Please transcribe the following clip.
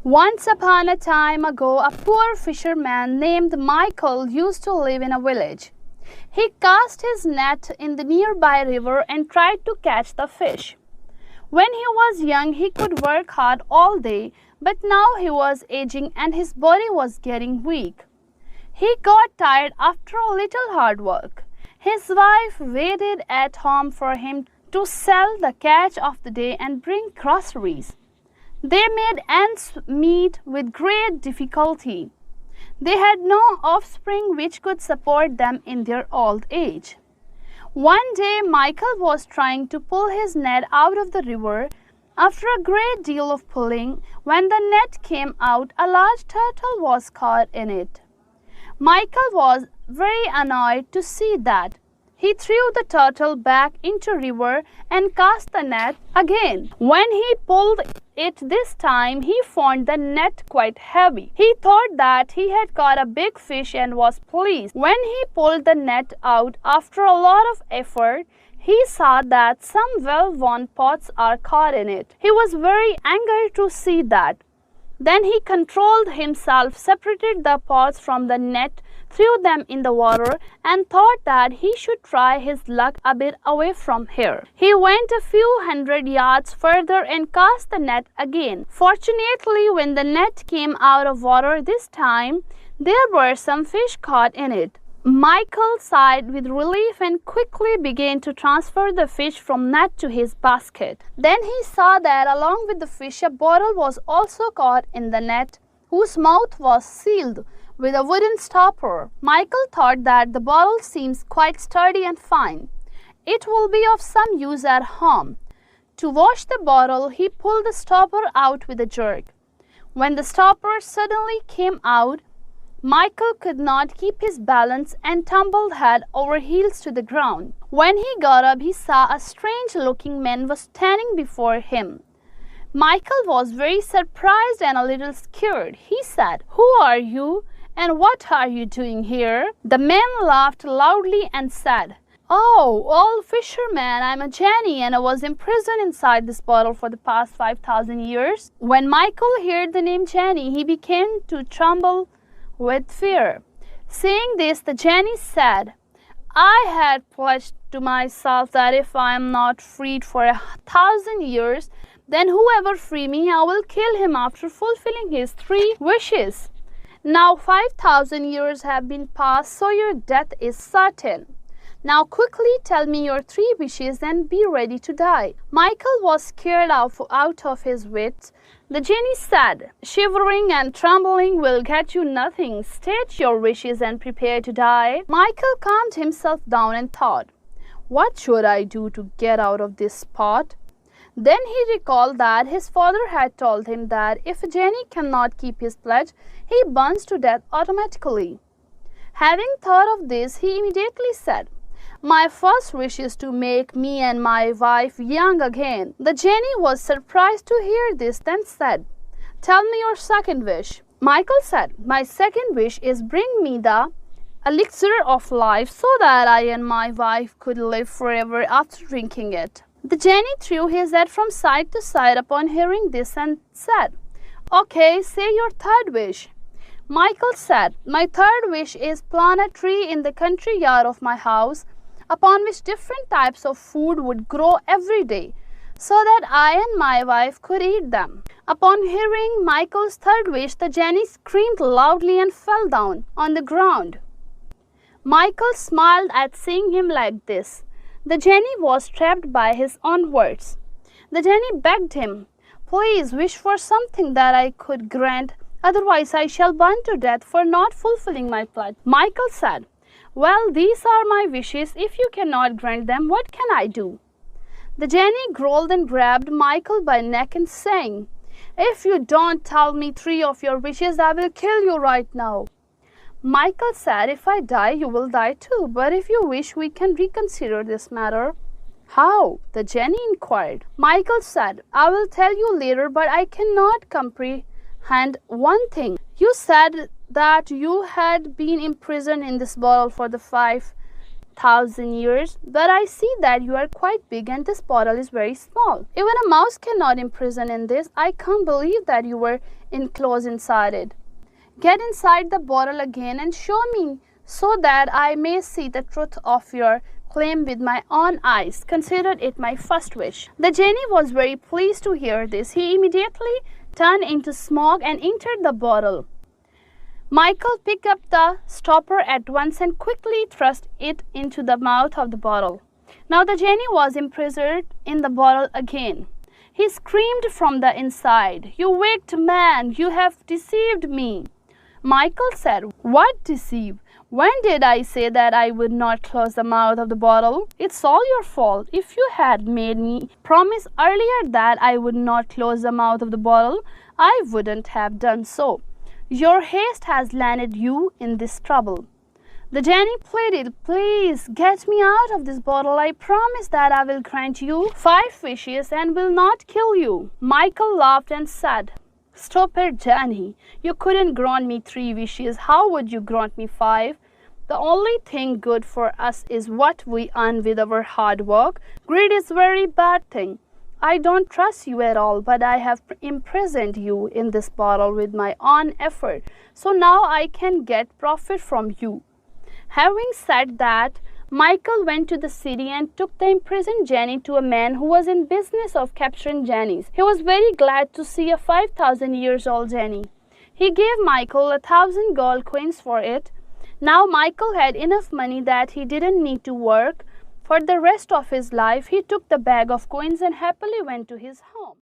Once upon a time ago, a poor fisherman named Michael used to live in a village. He cast his net in the nearby river and tried to catch the fish. When he was young, he could work hard all day, but now he was aging and his body was getting weak. He got tired after a little hard work. His wife waited at home for him to sell the catch of the day and bring groceries. They made ends meet with great difficulty. They had no offspring which could support them in their old age. One day Michael was trying to pull his net out of the river. After a great deal of pulling, when the net came out, a large turtle was caught in it. Michael was very annoyed to see that. He threw the turtle back into the river and cast the net again. When he pulled it this time, he found the net quite heavy. He thought that he had caught a big fish and was pleased. When he pulled the net out after a lot of effort, he saw that some well-worn pots are caught in it. He was very angry to see that. Then he controlled himself, separated the pots from the net, threw them in the water, and thought that he should try his luck a bit away from here. He went a few hundred yards further and cast the net again. Fortunately, when the net came out of water this time, there were some fish caught in it. Michael sighed with relief and quickly began to transfer the fish from net to his basket. Then he saw that along with the fish, a bottle was also caught in the net, whose mouth was sealed with a wooden stopper. Michael thought that the bottle seems quite sturdy and fine. It will be of some use at home. To wash the bottle, he pulled the stopper out with a jerk. When the stopper suddenly came out, Michael could not keep his balance and tumbled head over heels to the ground. When he got up, he saw a strange-looking man was standing before him. Michael was very surprised and a little scared. He said, "Who are you, and what are you doing here?" The man laughed loudly and said, "Oh, old fisherman, I'm a Genie and I was imprisoned inside this bottle for the past 5,000 years. When Michael heard the name Genie, he began to tremble with fear. Saying this, the Genie said, "I had pledged to myself that if I am not freed for 1,000 years, then whoever free me, I will kill him after fulfilling his 3 wishes. Now 5,000 years have been passed, so your death is certain. Now quickly tell me your 3 wishes and be ready to die." Michael was scared out of his wits. The Genie said, "Shivering and trembling will get you nothing. State your wishes and prepare to die." Michael calmed himself down and thought, "What should I do to get out of this spot?" Then he recalled that his father had told him that if a Genie cannot keep his pledge, he burns to death automatically. Having thought of this, he immediately said, "My first wish is to make me and my wife young again." The Genie was surprised to hear this, then said, "Tell me your second wish." Michael said, "My second wish is bring me the elixir of life so that I and my wife could live forever after drinking it." The Genie threw his head from side to side upon hearing this and said, "Okay, say your third wish." Michael said, "My third wish is plant a tree in the country yard of my house, upon which different types of food would grow every day, so that I and my wife could eat them." Upon hearing Michael's third wish, the Genie screamed loudly and fell down on the ground. Michael smiled at seeing him like this. The Genie was trapped by his own words. The Genie begged him, "Please wish for something that I could grant, otherwise I shall burn to death for not fulfilling my pledge." Michael said, "Well, these are my wishes. If you cannot grant them, what can I do?" The Genie growled and grabbed Michael by the neck and saying, "If you don't tell me 3 of your wishes, I will kill you right now." Michael said, "If I die, you will die too, but if you wish, we can reconsider this matter." "How?" the Genie inquired. Michael said, "I will tell you later, but I cannot comprehend one thing. You said that you had been imprisoned in this bottle for the 5,000 years, but I see that you are quite big and this bottle is very small. Even a mouse cannot imprison in this. I can't believe that you were enclosed inside it. Get inside the bottle again and show me, so that I may see the truth of your claim with my own eyes. Consider it my first wish." The genie was very pleased to hear this. He immediately turned into smoke and entered the bottle. Michael picked up the stopper at once and quickly thrust it into the mouth of the bottle. Now the genie was imprisoned in the bottle again. He screamed from the inside, "You wicked man, you have deceived me." Michael said, "What deceive? When did I say that I would not close the mouth of the bottle? It's all your fault. If you had made me promise earlier that I would not close the mouth of the bottle, I wouldn't have done so. Your haste has landed you in this trouble." The genie pleaded, "Please get me out of this bottle. I promise that I will grant you 5 wishes and will not kill you." Michael laughed and said, "Stop it, Genie. You couldn't grant me 3 wishes. How would you grant me 5? The only thing good for us is what we earn with our hard work. Greed is a very bad thing. I don't trust you at all, but I have imprisoned you in this bottle with my own effort, so now I can get profit from you." Having said that, Michael went to the city and took the imprisoned genie to a man who was in business of capturing genies. He was very glad to see a 5,000-year-old genie. He gave Michael 1,000 gold coins for it. Now Michael had enough money that he didn't need to work for the rest of his life. He took the bag of coins and happily went to his home.